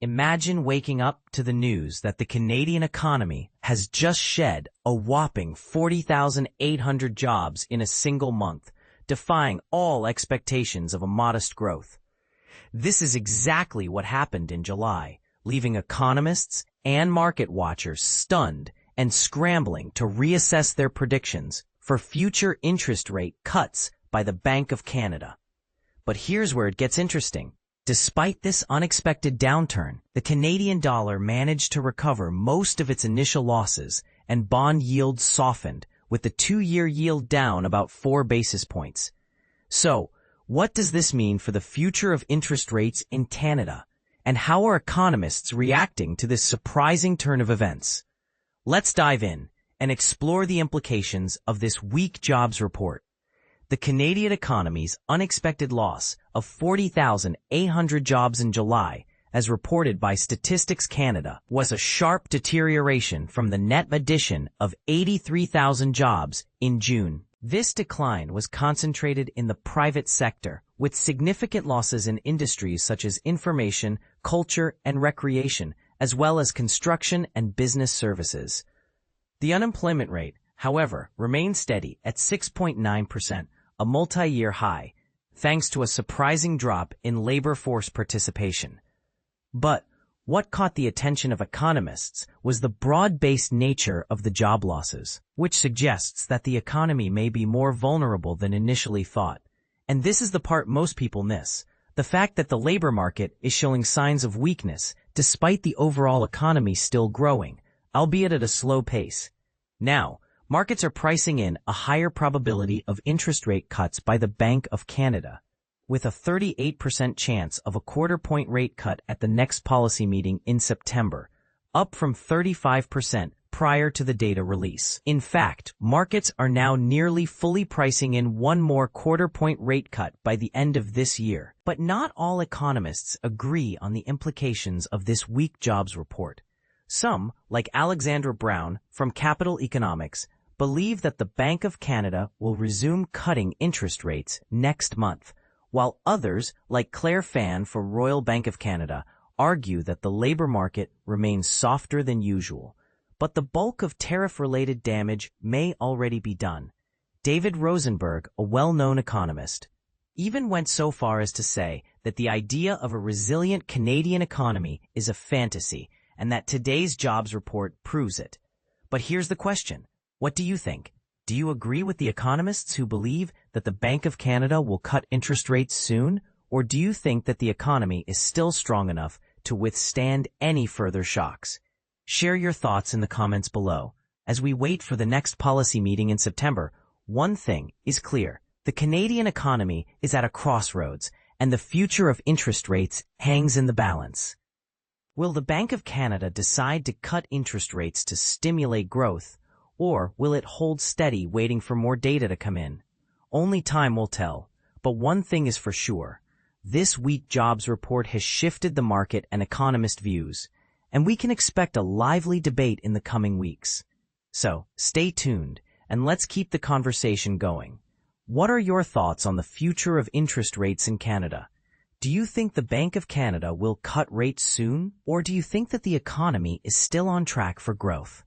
Imagine waking up to the news that the Canadian economy has just shed a whopping 40,800 jobs in a single month, defying all expectations of a modest growth. This is exactly what happened in July, leaving economists and market watchers stunned and scrambling to reassess their predictions for future interest rate cuts by the Bank of Canada. But here's where it gets interesting. Despite this unexpected downturn, the Canadian dollar managed to recover most of its initial losses, and bond yields softened, with the 2-year yield down about 4 basis points. So, what does this mean for the future of interest rates in Canada? And how are economists reacting to this surprising turn of events? Let's dive in and explore the implications of this weak jobs report. The Canadian economy's unexpected loss of 40,800 jobs in July, as reported by Statistics Canada, was a sharp deterioration from the net addition of 83,000 jobs in June. This decline was concentrated in the private sector, with significant losses in industries such as information, culture, and recreation, as well as construction and business services. The unemployment rate, however, remained steady at 6.9%, a multi-year high, thanks to a surprising drop in labor force participation. But what caught the attention of economists was the broad-based nature of the job losses, which suggests that the economy may be more vulnerable than initially thought. And this is the part most people miss: the fact that the labor market is showing signs of weakness despite the overall economy still growing, albeit at a slow pace. Now, markets are pricing in a higher probability of interest rate cuts by the Bank of Canada, with a 38% chance of a quarter-point rate cut at the next policy meeting in September, up from 35% prior to the data release. In fact, markets are now nearly fully pricing in one more quarter-point rate cut by the end of this year. But not all economists agree on the implications of this weak jobs report. Some, like Alexandra Brown from Capital Economics, believe that the Bank of Canada will resume cutting interest rates next month, while others, like Claire Fan from Royal Bank of Canada, argue that the labor market remains softer than usual. But the bulk of tariff-related damage may already be done. David Rosenberg, a well-known economist, even went so far as to say that the idea of a resilient Canadian economy is a fantasy, and that today's jobs report proves it. But here's the question. What do you think? Do you agree with the economists who believe that the Bank of Canada will cut interest rates soon? Or do you think that the economy is still strong enough to withstand any further shocks? Share your thoughts in the comments below. As we wait for the next policy meeting in September, one thing is clear. The Canadian economy is at a crossroads, and the future of interest rates hangs in the balance. Will the Bank of Canada decide to cut interest rates to stimulate growth? Or will it hold steady waiting for more data to come in? Only time will tell. But one thing is for sure. This weak jobs report has shifted the market and economist views, and we can expect a lively debate in the coming weeks. So, stay tuned, and let's keep the conversation going. What are your thoughts on the future of interest rates in Canada? Do you think the Bank of Canada will cut rates soon? Or do you think that the economy is still on track for growth?